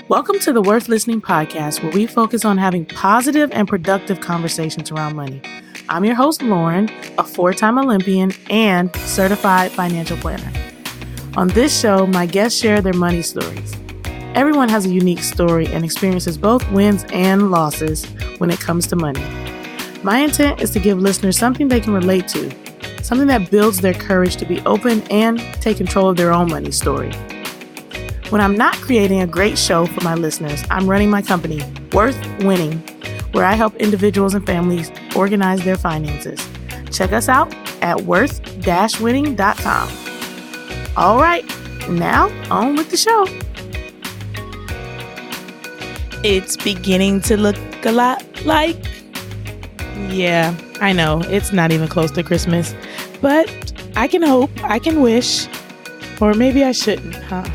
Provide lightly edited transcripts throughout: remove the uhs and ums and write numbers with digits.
Welcome to the Worth Listening podcast, where we focus on having positive and productive conversations around money. I'm your host, Lauryn, a 4-time Olympian and certified financial planner. On this show, my guests share their money stories. Everyone has a unique story and experiences both wins and losses when it comes to money. My intent is to give listeners something they can relate to, something that builds their courage to be open and take control of their own money story. When I'm not creating a great show for my listeners, I'm running my company, Worth Winning, where I help individuals and families organize their finances. Check us out at worth-winning.com. All right, now on with the show. It's beginning to look a lot like... Yeah, I know, it's not even close to Christmas, but I can hope, I can wish, or maybe I shouldn't, huh?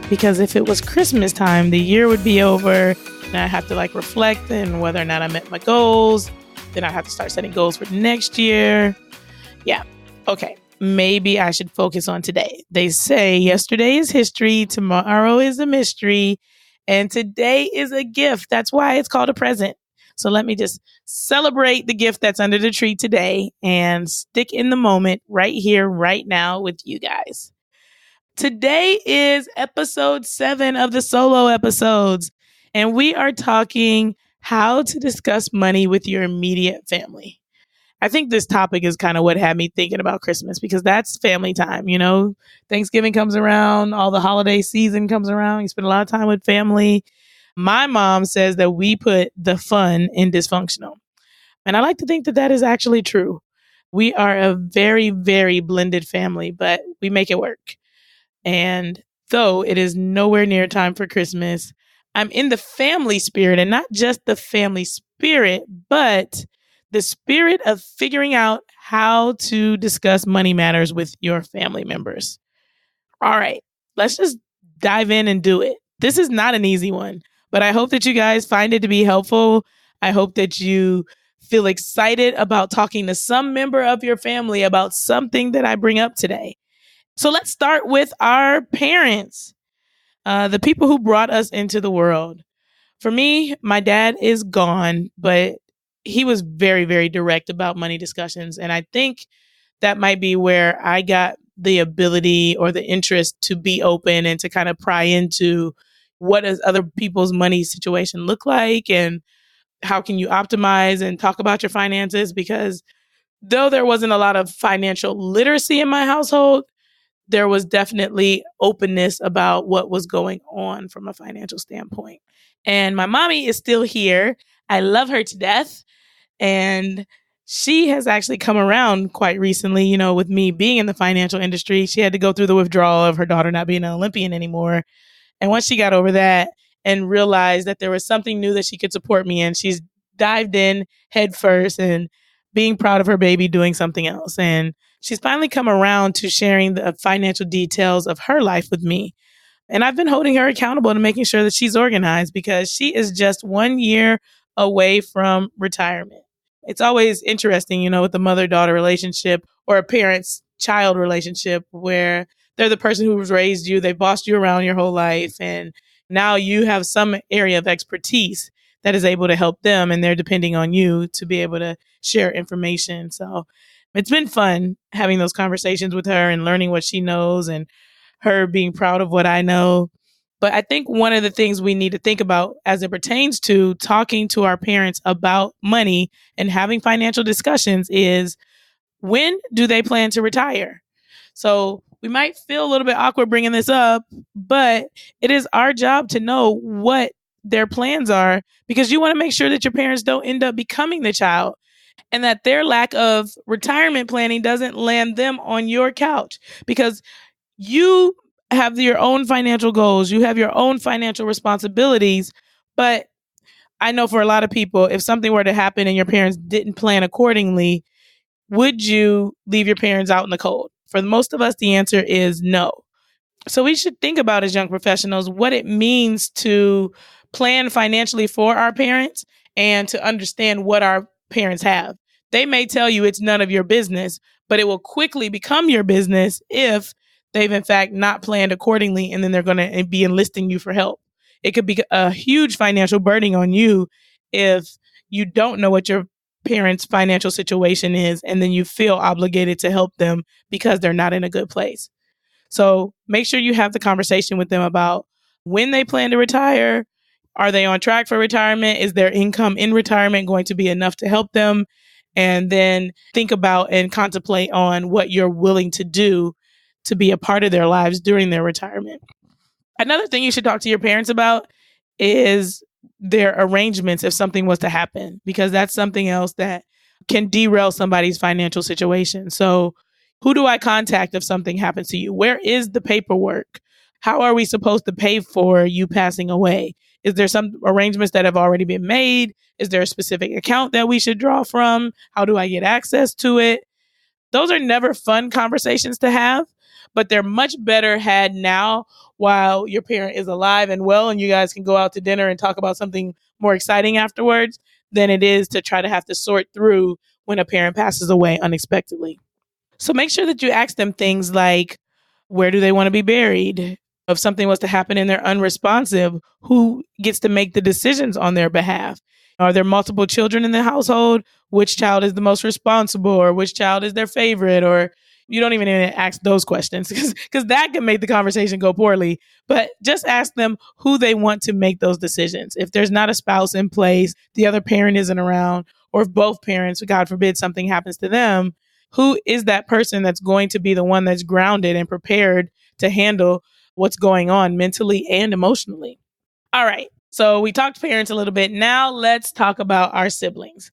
Because if it was Christmas time, the year would be over and I have to reflect on whether or not I met my goals. Then I have to start setting goals for next year. Yeah. Okay. Maybe I should focus on today. They say yesterday is history, tomorrow is a mystery, and today is a gift. That's why it's called a present. So let me just celebrate the gift that's under the tree today and stick in the moment right here, right now with you guys. Today is episode 7 of the solo episodes, and we are talking how to discuss money with your immediate family. I think this topic is kind of what had me thinking about Christmas, because that's family time. You know, Thanksgiving comes around, all the holiday season comes around. You spend a lot of time with family. My mom says that we put the fun in dysfunctional. And I like to think that that is actually true. We are a very, very blended family, but we make it work. And though it is nowhere near time for Christmas, I'm in the family spirit, and not just the family spirit, but the spirit of figuring out how to discuss money matters with your family members. All right, let's just dive in and do it. This is not an easy one, but I hope that you guys find it to be helpful. I hope that you feel excited about talking to some member of your family about something that I bring up today. So let's start with our parents, the people who brought us into the world. For me, my dad is gone, but he was very, very direct about money discussions. And I think that might be where I got the ability or the interest to be open and to kind of pry into what does other people's money situation look like and how can you optimize and talk about your finances. Because though there wasn't a lot of financial literacy in my household, there was definitely openness about what was going on from a financial standpoint. And my mommy is still here. I love her to death. And she has actually come around quite recently, you know, with me being in the financial industry. She had to go through the withdrawal of her daughter not being an Olympian anymore. And once she got over that and realized that there was something new that she could support me in, she's dived in head first and being proud of her baby doing something else. And she's finally come around to sharing the financial details of her life with me. And I've been holding her accountable to making sure that she's organized, because she is just 1 year away from retirement. It's always interesting, you know, with the mother-daughter relationship or a parents-child relationship where they're the person who's raised you, they bossed you around your whole life, and now you have some area of expertise that is able to help them, and they're depending on you to be able to share information. So it's been fun having those conversations with her and learning what she knows and her being proud of what I know. But I think one of the things we need to think about as it pertains to talking to our parents about money and having financial discussions is, when do they plan to retire? So we might feel a little bit awkward bringing this up, but it is our job to know what their plans are, because you want to make sure that your parents don't end up becoming the child and that their lack of retirement planning doesn't land them on your couch, because you have your own financial goals. You have your own financial responsibilities. But I know for a lot of people, if something were to happen and your parents didn't plan accordingly, would you leave your parents out in the cold? For most of us, the answer is no. So we should think about, as young professionals, what it means to plan financially for our parents and to understand what our parents have. They may tell you it's none of your business, but it will quickly become your business if they've in fact not planned accordingly, and then they're going to be enlisting you for help. It could be a huge financial burden on you if you don't know what your parents' financial situation is, and then you feel obligated to help them because they're not in a good place. So make sure you have the conversation with them about when they plan to retire. Are they on track for retirement? Is their income in retirement going to be enough to help them? And then think about and contemplate on what you're willing to do to be a part of their lives during their retirement. Another thing you should talk to your parents about is their arrangements if something was to happen, because that's something else that can derail somebody's financial situation. So, who do I contact if something happens to you? Where is the paperwork? How are we supposed to pay for you passing away? Is there some arrangements that have already been made? Is there a specific account that we should draw from? How do I get access to it? Those are never fun conversations to have, but they're much better had now while your parent is alive and well, and you guys can go out to dinner and talk about something more exciting afterwards than it is to try to have to sort through when a parent passes away unexpectedly. So make sure that you ask them things like, where do they want to be buried? If something was to happen and they're unresponsive, who gets to make the decisions on their behalf? Are there multiple children in the household? Which child is the most responsible, or which child is their favorite? Or you don't even ask those questions because that can make the conversation go poorly. But just ask them who they want to make those decisions. If there's not a spouse in place, the other parent isn't around, or if both parents, God forbid, something happens to them, who is that person that's going to be the one that's grounded and prepared to handle what's going on mentally and emotionally? All right. So we talked parents a little bit. Now let's talk about our siblings.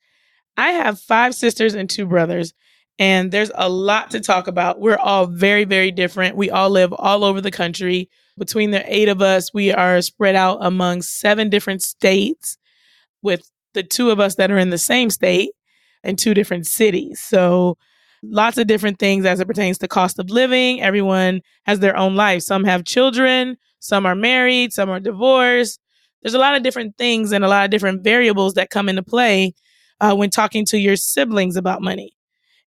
I have 5 sisters and 2 brothers, and there's a lot to talk about. We're all very, very different. We all live all over the country. Between the 8 of us, we are spread out among 7 different states, with the 2 of us that are in the same state and 2 different cities. So lots of different things as it pertains to cost of living. Everyone has their own life. Some have children, some are married, some are divorced. There's a lot of different things and a lot of different variables that come into play when talking to your siblings about money.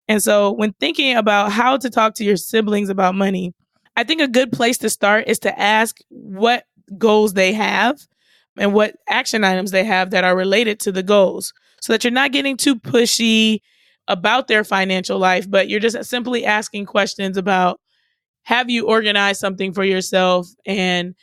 And so when thinking about how to talk to your siblings about money, I think a good place to start is to ask what goals they have and what action items they have that are related to the goals, so that you're not getting too pushy about their financial life, but you're just simply asking questions about, have you organized something for yourself? And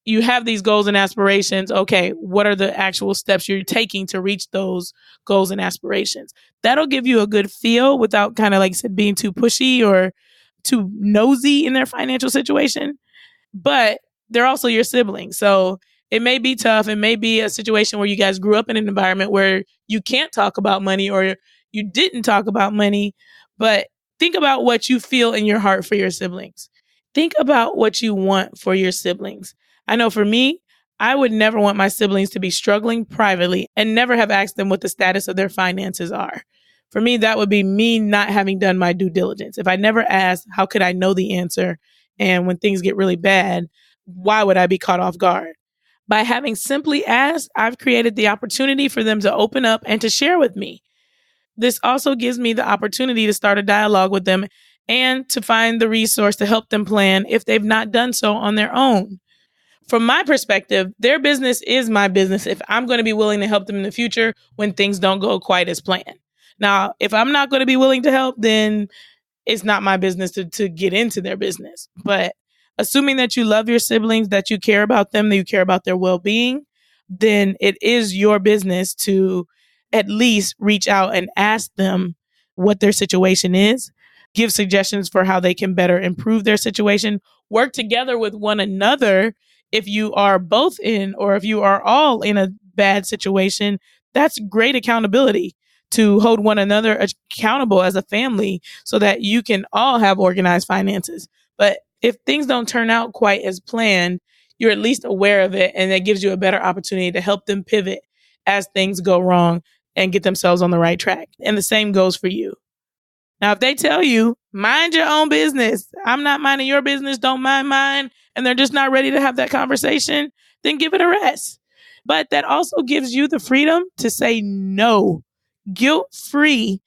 you have these goals and aspirations. Okay, what are the actual steps you're taking to reach those goals and aspirations? That'll give you a good feel without kind of, like I said, being too pushy or too nosy in their financial situation. But they're also your siblings. So it may be tough. It may be a situation where you guys grew up in an environment where you can't talk about money, or you didn't talk about money. But think about what you feel in your heart for your siblings. Think about what you want for your siblings. I know for me, I would never want my siblings to be struggling privately and never have asked them what the status of their finances are. For me, that would be me not having done my due diligence. If I never asked, how could I know the answer? And when things get really bad, why would I be caught off guard? By having simply asked, I've created the opportunity for them to open up and to share with me. This also gives me the opportunity to start a dialogue with them and to find the resource to help them plan if they've not done so on their own. From my perspective, their business is my business if I'm going to be willing to help them in the future when things don't go quite as planned. Now, if I'm not going to be willing to help, then it's not my business to get into their business. But assuming that you love your siblings, that you care about them, that you care about their well-being, then it is your business to at least reach out and ask them what their situation is, give suggestions for how they can better improve their situation, work together with one another. If you are both in, or if you are all in a bad situation, that's great accountability to hold one another accountable as a family so that you can all have organized finances. But if things don't turn out quite as planned, you're at least aware of it, and that gives you a better opportunity to help them pivot as things go wrong and get themselves on the right track. And the same goes for you. Now, if they tell you, mind your own business, I'm not minding your business, don't mind mine, and they're just not ready to have that conversation, then give it a rest. But that also gives you the freedom to say no, guilt-free,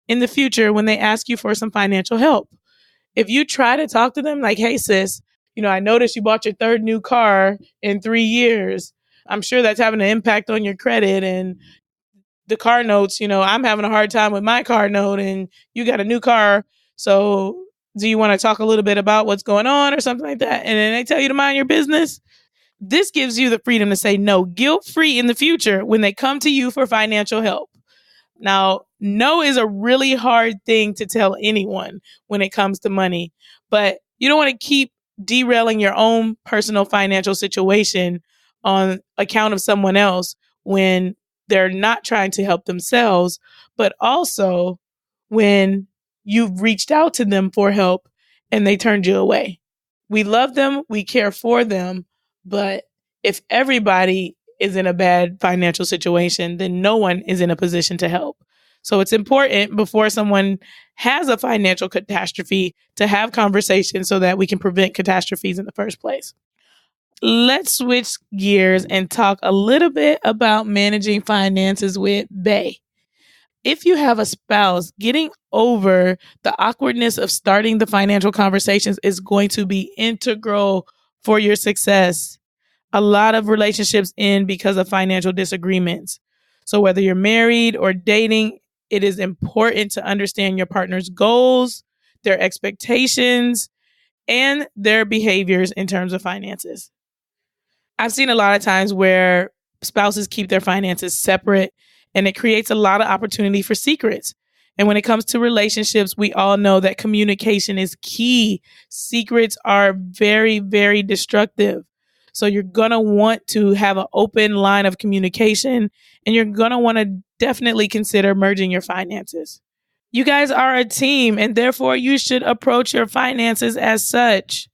in the future when they ask you for some financial help. If you try to talk to them like, hey, sis, I noticed you bought your third new car in 3 years. I'm sure that's having an impact on your credit and the car notes. I'm having a hard time with my car note and you got a new car. So do you want to talk a little bit about what's going on or something like that? And then they tell you to mind your business. This gives you the freedom to say no guilt free in the future when they come to you for financial help. Now, no is a really hard thing to tell anyone when it comes to money, but you don't want to keep derailing your own personal financial situation on account of someone else when they're not trying to help themselves, but also when you've reached out to them for help and they turned you away. We love them, we care for them, but if everybody is in a bad financial situation, then no one is in a position to help. So it's important before someone has a financial catastrophe to have conversations so that we can prevent catastrophes in the first place. Let's switch gears and talk a little bit about managing finances with Bay. If you have a spouse, getting over the awkwardness of starting the financial conversations is going to be integral for your success. A lot of relationships end because of financial disagreements. So whether you're married or dating, it is important to understand your partner's goals, their expectations, and their behaviors in terms of finances. I've seen a lot of times where spouses keep their finances separate and it creates a lot of opportunity for secrets. And when it comes to relationships, we all know that communication is key. Secrets are very, very destructive. So you're going to want to have an open line of communication and you're going to want to definitely consider merging your finances. You guys are a team and therefore you should approach your finances as such.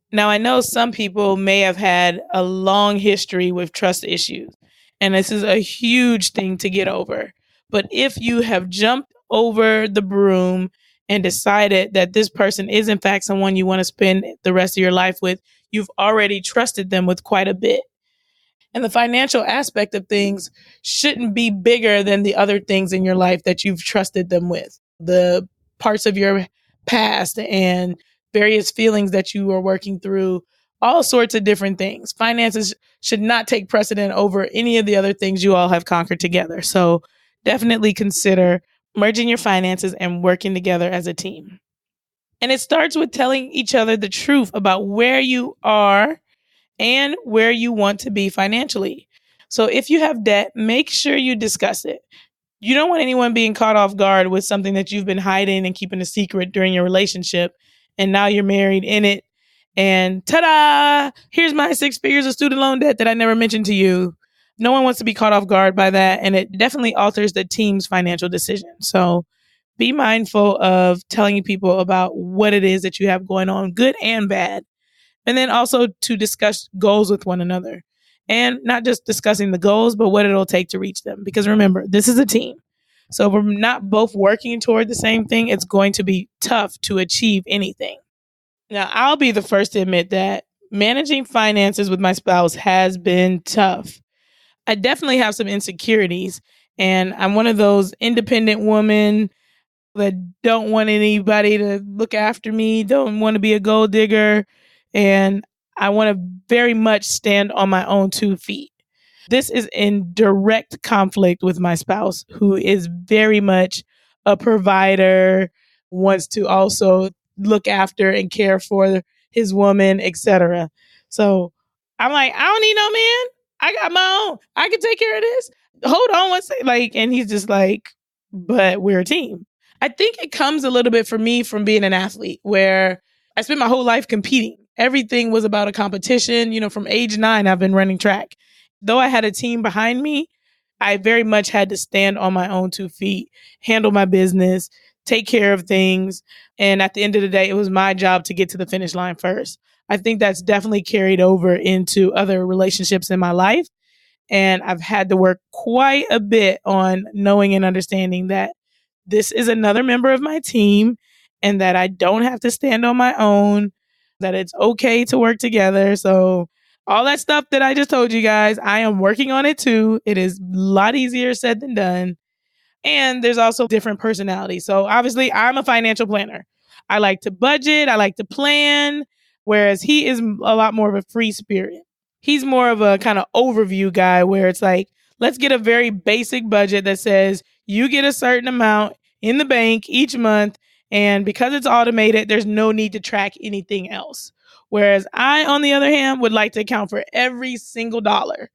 Now, I know some people may have had a long history with trust issues, and this is a huge thing to get over. But if you have jumped over the broom and decided that this person is, in fact, someone you want to spend the rest of your life with, you've already trusted them with quite a bit. And the financial aspect of things shouldn't be bigger than the other things in your life that you've trusted them with. The parts of your past and various feelings that you are working through, all sorts of different things. Finances should not take precedent over any of the other things you all have conquered together. So definitely consider merging your finances and working together as a team. And it starts with telling each other the truth about where you are and where you want to be financially. So if you have debt, make sure you discuss it. You don't want anyone being caught off guard with something that you've been hiding and keeping a secret during your relationship. And now you're married in it. And ta-da! Here's my 6 figures of student loan debt that I never mentioned to you. No one wants to be caught off guard by that. And it definitely alters the team's financial decision. So be mindful of telling people about what it is that you have going on, good and bad. And then also to discuss goals with one another. And not just discussing the goals, but what it'll take to reach them. Because remember, this is a team. So if we're not both working toward the same thing, it's going to be tough to achieve anything. Now, I'll be the first to admit that managing finances with my spouse has been tough. I definitely have some insecurities, and I'm one of those independent women that don't want anybody to look after me, don't want to be a gold digger, and I want to very much stand on my own 2 feet. This is in direct conflict with my spouse, who is very much a provider, wants to also look after and care for his woman, etc. So I'm like, I don't need no man. I got my own. I can take care of this. Hold on one second. And he's just like, but we're a team. I think it comes a little bit for me from being an athlete where I spent my whole life competing. Everything was about a competition. From age 9, I've been running track. Though I had a team behind me, I very much had to stand on my own 2 feet, handle my business, take care of things. And at the end of the day, it was my job to get to the finish line first. I think that's definitely carried over into other relationships in my life. And I've had to work quite a bit on knowing and understanding that this is another member of my team and that I don't have to stand on my own, that it's okay to work together. So all that stuff that I just told you guys, I am working on it too. It is a lot easier said than done. And there's also different personalities. So obviously I'm a financial planner. I like to budget. I like to plan. whereas he is a lot more of a free spirit. He's more of a kind of overview guy where it's like, let's get a very basic budget that says you get a certain amount in the bank each month. And because it's automated, there's no need to track anything else. Whereas I, on the other hand, would like to account for every single dollar.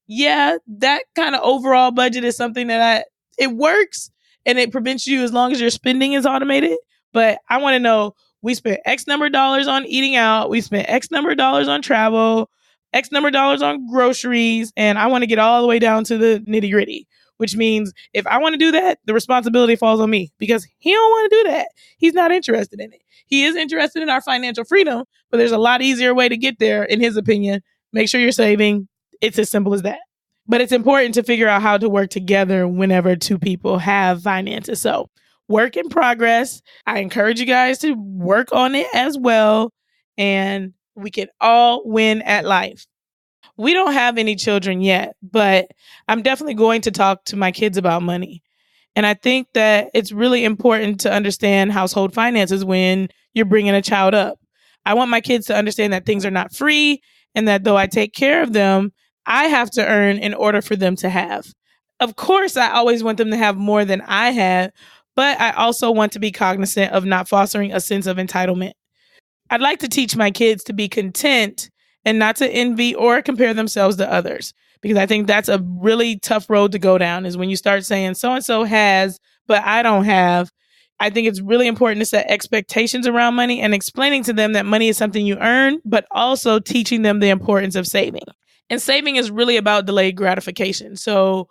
Yeah, that kind of overall budget is something that it works and it prevents you as long as your spending is automated. But I want to know, we spent X number of dollars on eating out, we spent X number of dollars on travel, X number of dollars on groceries, and I want to get all the way down to the nitty gritty. Which means if I want to do that, the responsibility falls on me because he don't want to do that. He's not interested in it. He is interested in our financial freedom, but there's a lot easier way to get there, in his opinion. Make sure you're saving. It's as simple as that. But it's important to figure out how to work together whenever two people have finances. So, work in progress. I encourage you guys to work on it as well. And we can all win at life. We don't have any children yet, but I'm definitely going to talk to my kids about money. And I think that it's really important to understand household finances when you're bringing a child up. I want my kids to understand that things are not free and that though I take care of them, I have to earn in order for them to have. Of course, I always want them to have more than I had, but I also want to be cognizant of not fostering a sense of entitlement. I'd like to teach my kids to be content and not to envy or compare themselves to others. Because I think that's a really tough road to go down is when you start saying so and so has, but I don't have. I think it's really important to set expectations around money and explaining to them that money is something you earn, but also teaching them the importance of saving. And saving is really about delayed gratification. So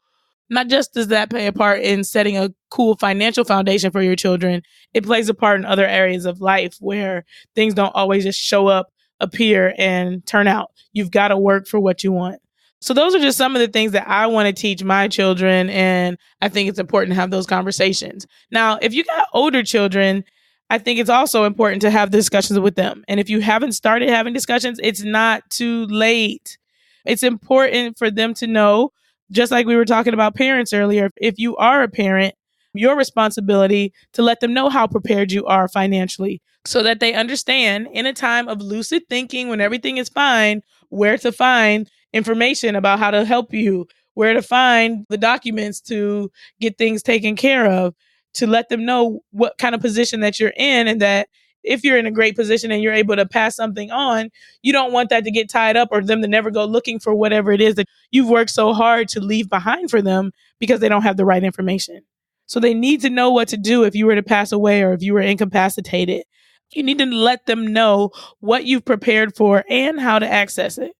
not just does that play a part in setting a cool financial foundation for your children, it plays a part in other areas of life where things don't always just show up, appear, and turn out. You've got to work for what you want. So those are just some of the things that I want to teach my children. And I think it's important to have those conversations. Now, if you got older children, I think it's also important to have discussions with them. And if you haven't started having discussions, it's not too late. It's important for them to know, just like we were talking about parents earlier, if you are a parent, your responsibility to let them know how prepared you are financially so that they understand in a time of lucid thinking when everything is fine, where to find information about how to help you, where to find the documents to get things taken care of, to let them know what kind of position that you're in and that if you're in a great position and you're able to pass something on, you don't want that to get tied up or them to never go looking for whatever it is that you've worked so hard to leave behind for them because they don't have the right information. So they need to know what to do if you were to pass away or if you were incapacitated. You need to let them know what you've prepared for and how to access it.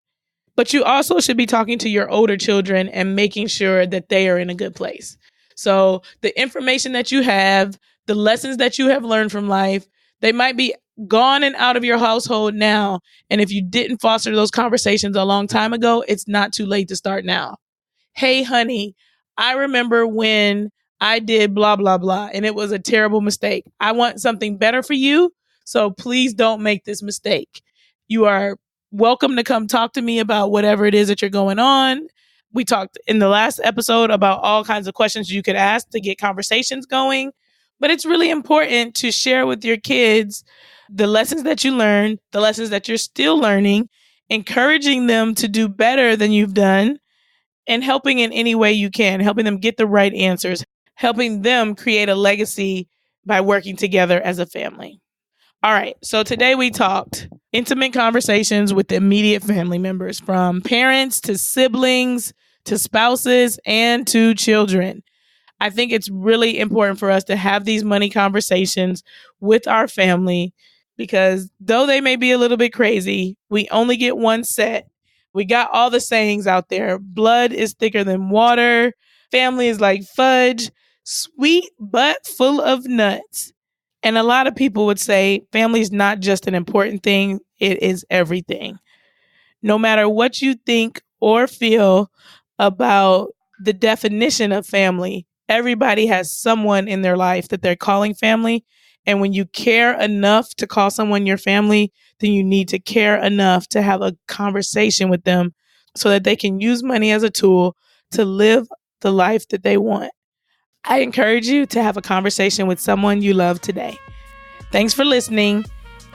But you also should be talking to your older children and making sure that they are in a good place. So the information that you have, the lessons that you have learned from life, they might be gone and out of your household now. And if you didn't foster those conversations a long time ago, it's not too late to start now. Hey, honey, I remember when I did blah, blah, blah, and it was a terrible mistake. I want something better for you. So please don't make this mistake. You are welcome to come talk to me about whatever it is that you're going on. We talked in the last episode about all kinds of questions you could ask to get conversations going. But it's really important to share with your kids the lessons that you learned, the lessons that you're still learning, encouraging them to do better than you've done, and helping in any way you can, helping them get the right answers, helping them create a legacy by working together as a family. All right, so today we talked intimate conversations with immediate family members, from parents to siblings to spouses and to children. I think it's really important for us to have these money conversations with our family because though they may be a little bit crazy, we only get one set. We got all the sayings out there. Blood is thicker than water. Family is like fudge, sweet but full of nuts. And a lot of people would say family is not just an important thing, it is everything. No matter what you think or feel about the definition of family, everybody has someone in their life that they're calling family. And when you care enough to call someone your family, then you need to care enough to have a conversation with them so that they can use money as a tool to live the life that they want. I encourage you to have a conversation with someone you love today. Thanks for listening.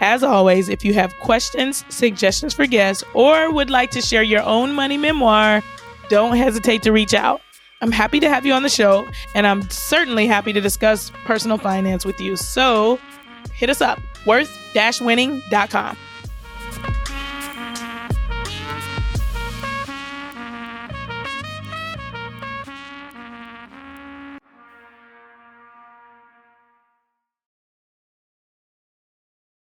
As always, if you have questions, suggestions for guests, or would like to share your own money memoir, don't hesitate to reach out. I'm happy to have you on the show, and I'm certainly happy to discuss personal finance with you. So hit us up, worth-winning.com.